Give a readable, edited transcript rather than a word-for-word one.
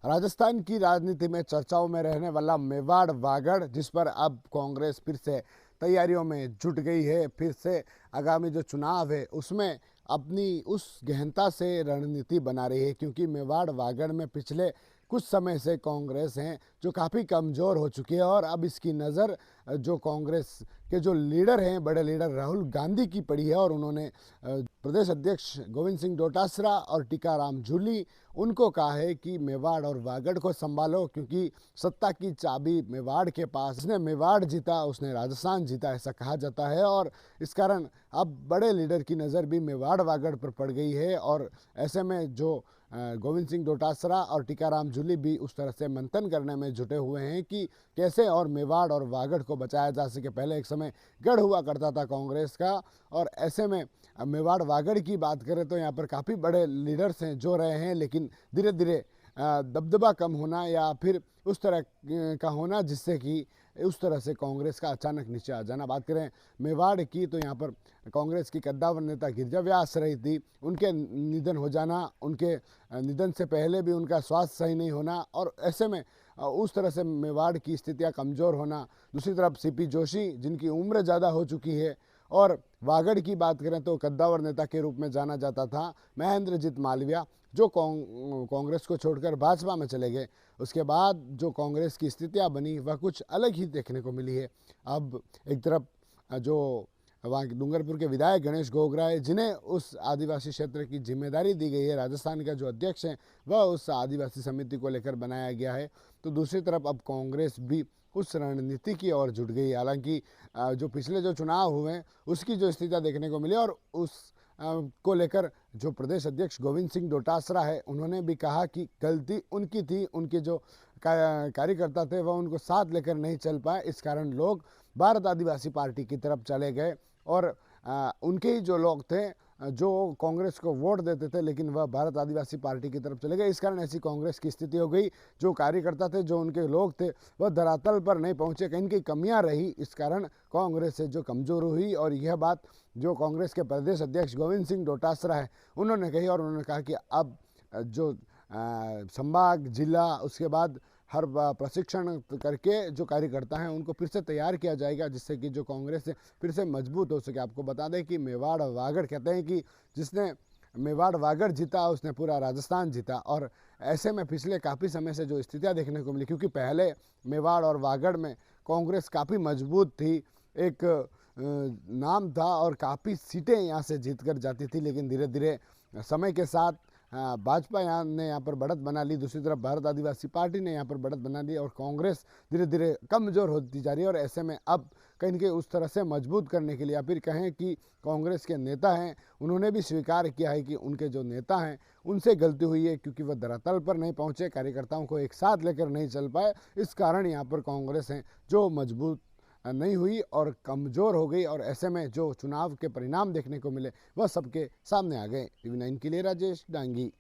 राजस्थान की राजनीति में चर्चाओं में रहने वाला मेवाड़ वागड़, जिस पर अब कांग्रेस फिर से तैयारियों में जुट गई है। फिर से आगामी जो चुनाव है उसमें अपनी उस गहनता से रणनीति बना रही है, क्योंकि मेवाड़ वागड़ में पिछले कुछ समय से कांग्रेस हैं जो काफ़ी कमज़ोर हो चुकी है। और अब इसकी नज़र जो कांग्रेस के जो लीडर हैं, बड़े लीडर राहुल गांधी की पड़ी है। और उन्होंने प्रदेश अध्यक्ष गोविंद सिंह डोटासरा और टीकाराम जूली उनको कहा है कि मेवाड़ और वागड़ को संभालो, क्योंकि सत्ता की चाबी मेवाड़ के पास। जिसने मेवाड़ जीता उसने राजस्थान जीता, ऐसा कहा जाता है। और इस कारण अब बड़े लीडर की नज़र भी मेवाड़ वागड़ पर पड़ गई है। और ऐसे में जो गोविंद सिंह डोटासरा और टीकाराम जूली भी उस तरह से मंथन करने में जुटे हुए हैं कि कैसे और मेवाड़ और वागड़ को बचाया जा सके। पहले एक समय गढ़ हुआ करता था कांग्रेस का, और ऐसे में मेवाड़ वागड़ की बात करें तो यहाँ पर काफ़ी बड़े लीडर्स हैं जो रहे हैं, लेकिन धीरे धीरे दबदबा कम होना या फिर उस तरह का होना जिससे कि उस तरह से कांग्रेस का अचानक नीचे आ जाना। बात करें मेवाड़ की तो यहाँ पर कांग्रेस की कद्दावर नेता गिरिजा व्यास रही थी, उनके निधन हो जाना, उनके निधन से पहले भी उनका स्वास्थ्य सही नहीं होना, और ऐसे में उस तरह से मेवाड़ की स्थितियाँ कमज़ोर होना। दूसरी तरफ सीपी जोशी जिनकी उम्र ज़्यादा हो चुकी है, और वागड़ की बात करें तो कद्दावर नेता के रूप में जाना जाता था महेंद्रजीत मालविया, जो कांग्रेस को छोड़कर भाजपा में चले गए। उसके बाद जो कांग्रेस की स्थितियां बनी वह कुछ अलग ही देखने को मिली है। अब एक तरफ जो वहाँ डूंगरपुर के विधायक गणेश गोगराय, जिन्हें उस आदिवासी क्षेत्र की जिम्मेदारी दी गई है, राजस्थान का जो अध्यक्ष हैं वह उस आदिवासी समिति को लेकर बनाया गया है। तो दूसरी तरफ अब कांग्रेस भी उस रणनीति की ओर जुट गई। हालांकि जो पिछले जो चुनाव हुए हैं उसकी जो स्थितियाँ देखने को मिली, और उस को लेकर जो प्रदेश अध्यक्ष गोविंद सिंह डोटासरा है उन्होंने भी कहा कि गलती उनकी थी, उनके जो कार्यकर्ता थे वह उनको साथ लेकर नहीं चल पाए, इस कारण लोग भारत आदिवासी पार्टी की तरफ चले गए। और उनके ही जो लोग थे जो कांग्रेस को वोट देते थे, लेकिन वह भारत आदिवासी पार्टी की तरफ चले गए। इस कारण ऐसी कांग्रेस की स्थिति हो गई। जो कार्यकर्ता थे, जो उनके लोग थे, वह धरातल पर नहीं पहुंचे, कहीं की कमियां रही, इस कारण कांग्रेस से जो कमज़ोर हुई। और यह बात जो कांग्रेस के प्रदेश अध्यक्ष गोविंद सिंह डोटासरा है उन्होंने कही, और उन्होंने कहा कि अब जो संभाग जिला उसके बाद हर प्रशिक्षण करके जो कार्यकर्ता हैं उनको फिर से तैयार किया जाएगा, जिससे कि जो कांग्रेस है फिर से मजबूत हो सके। आपको बता दें कि मेवाड़ वागड़ कहते हैं कि जिसने मेवाड़ वागड़ जीता उसने पूरा राजस्थान जीता। और ऐसे में पिछले काफ़ी समय से जो स्थितियां देखने को मिली, क्योंकि पहले मेवाड़ और वागड़ में कांग्रेस काफ़ी मजबूत थी, एक नाम था और काफ़ी सीटें यहाँ से जीत कर जाती थी, लेकिन धीरे धीरे समय के साथ भाजपा ने यहाँ पर बढ़त बना ली, दूसरी तरफ भारत आदिवासी पार्टी ने यहाँ पर बढ़त बना ली, और कांग्रेस धीरे धीरे कमज़ोर होती जा रही है। और ऐसे में अब कहीं न कहीं उस तरह से मजबूत करने के लिए, या फिर कहें कि कांग्रेस के नेता हैं उन्होंने भी स्वीकार किया है कि उनके जो नेता हैं उनसे गलती हुई है, क्योंकि वह धरातल पर नहीं पहुँचे, कार्यकर्ताओं को एक साथ लेकर नहीं चल पाए। इस कारण यहाँ पर कांग्रेस हैं जो मजबूत नहीं हुई और कमज़ोर हो गई। और ऐसे में जो चुनाव के परिणाम देखने को मिले वह सबके सामने आ गए। टीवी 9 के लिए राजेश डांगी।